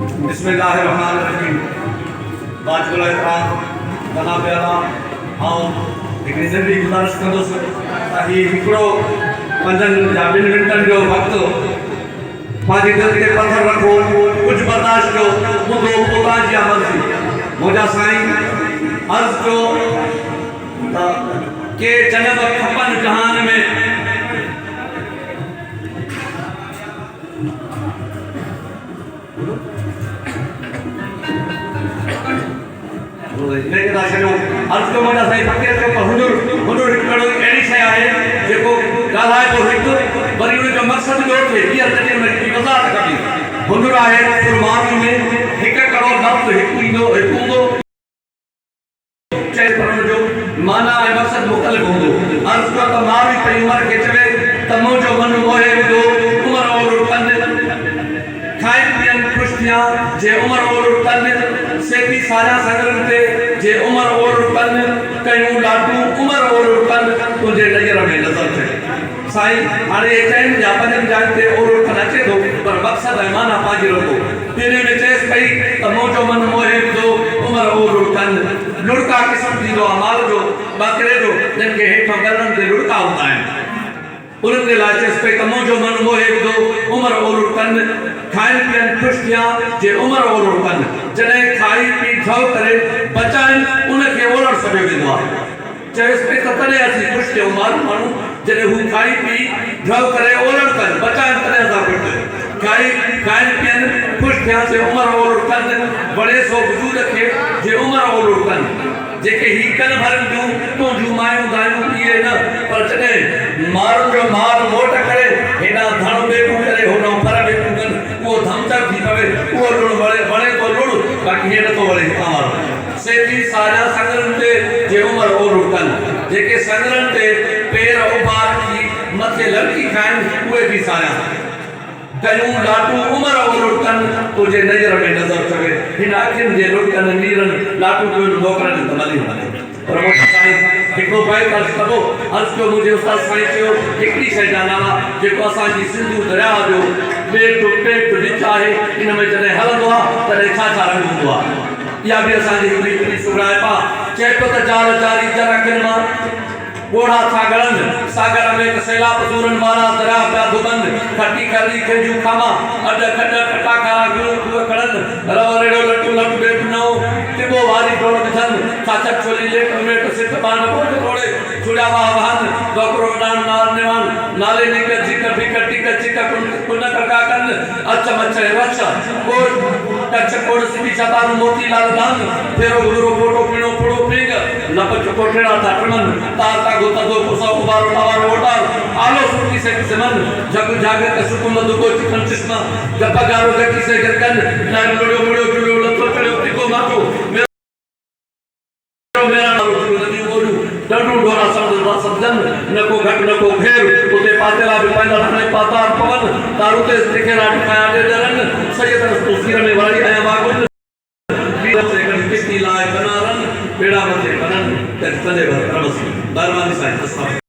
बिस्मिल्लाहिर्रहमानिर्रहीम। वाजिबुल एहतराम जनाब आला ऐं हिकिड़ी नंढी गुज़ारिश कंदुसि त हीउ हिकिड़ो 5 या 2 मिंटनि जो वक़्तु पंहिंजी दिलि ते पथर रखो, कुझु बर्दाश्त कयो, ॿुधो ख़ुदा जी मर्ज़ी। मुंहिंजा साईं अर्ज़ु कयो त के जनम खपनि जहान में अर्ज़ु कयो मुंहिंजा साईं फ़क़ीर कयो त हुजूर हिकिड़ो अहिड़ी शइ आहे जेको ॻाल्हाए पोइ हिकु वरी उनजो मक़सदु ॿियो थिए। हीअ तॾहिं उनजी वज़ाहत कबी। हुजूर आहे क़ुर्बानी में 1 करोड़ लफ़्ज़ हिकु ईंदो हिकु हूंदो चए पर हुनजो माना ऐं मक़सदु मुख़्तलिफ़ हूंदो। अर्ज़ु कयो त माण्हू पंहिंजी उमिरि खे चवे त मुंहिंजो मनु मोहे विधो उमिरि ओर कनि खाइनि पीअनि ख़ुशि थिया जे उमिरि ओर कनि सेठी साॼा सगरनि ते जे उमिरि ओर कनि कयूं लाटू उमिरि ओर कनि तुंहिंजे नज़र में नज़र थे। साईं हाणे ये 4 या 5 जान ते ओर कनि अचे थो पर मक़सदु ऐं माना पंहिंजी रखो। इन में चएसि पई त मुंहिंजो मनु मोहे विधो उमिरि ओर कनि। लुड़का क़िस्म थींदो आहे माल जो ॿकरे जो जिन खे हेठां गरनि ते लुड़का हूंदा आहिनि। उन्हनि जे लाइ चएसि पई त मुंहिंजो मनु मोहे विधो उमिरि ओर कनि खाइनि पीअनि ख़ुशि थिया जे उमिरि ओर कनि। जॾहिं खाई पी थव करे बचाइनि उनखे ओलण सॾियो वेंदो आहे। चएसि पई त तॾहिं असीं ख़ुशि थियूं माण्हू जॾहिं हू खाई पी थव करे ओलण कनि बचाइनि तॾहिं असां ख़ुशि थियूं। खाइनि पीअनि ख़ुशि थिया जे उमिरि ओर कनि बड़े सो वजूद खे जे उमिरि ओर कनि। जेके ही कनि भरनि थियूं तुंहिंजूं मायूं दायूं इहे न पर जॾहिं माण्हुनि जो माल मोट करे हेॾां धण बेटूं करे होॾां फर बेटूं कनि उहो धमचक थी पवे। उहो लुणु वणे थो लुणु बाक़ी हे नथो वणे हितां सेठी साॼा सगरनि ते जे उमिरि ओर कनि। जेके सगरनि ते पेर उभार थी मथे लड़की खाइनि उहे बि साॼा कयूं लाटू उमिरि ओर कनि तुंहिंजे नज़र में नज़र चवे। हिन अखियुनि जे लुड़कनि नीरनि लाटू ॾियनि मोकिलनि त मली वञे। पर मुंहिंजो साईं हिकिड़ो बैत अर्ज़ु कबो। अर्ज़ु कयो मुंहिंजे उस्ताद साईं चयो हिकिड़ी शइ ॼाणावा जेको असांजी सिंधू दरिया जो ॿेटु पेटु रिच आहे इन में जॾहिं हलंदो आहे तॾहिं छा रंग हूंदो आहे। इहा बि असांजी हिकिड़ी सुघड़ाइप आहे। चए पियो त जाल जारी जर अखियुनि मां ॻोढ़ा था गड़नि सागर में त सैलाब सूरनि वारा दरिया पिया धुबनि खटी करणी खेजूं खामा अॾ खॾ खटा खारा गुरू खूह खड़नि रव रेड़ो लटू लटू ॾेढ नओ टिबो वारी टोड़ विझनि छाछक छोली लेट मेट सिट बाण बोट तोड़े छुड़ा वाह वाहन दोकरो डान नार नेवान नाले निक जिक फिक टिक चिक कुन करका कन अच मच रच कोट टच कोड सिबी छतान मोती लाल दान फेरो गुरू फोटो पिणो पुड़ो पिंग लपच कोठेड़ा था टमन तार ता गोता दो कुसा उबारो लावार ओटार आलो सुटी से मन जग जागे के सुकुम दुगो चिकन चश्मा गपगारो गति से गरकन नाम लोड़ो मुड़ो जुड़ो लतो चढ़ो तिको मातो मेरा नदी ओडू डडू ढोरा समझन नको घट नको घेर उते पातेला भी पैदा ठने पातार पवन तारुते दिखे राट खाया दे दरन सही तरह तो सिर में वाली आया बागुन वीर से कड़ी किस्ती लाए बनारन बेड़ा मथे बनन तने बर रमस दरवानी साईं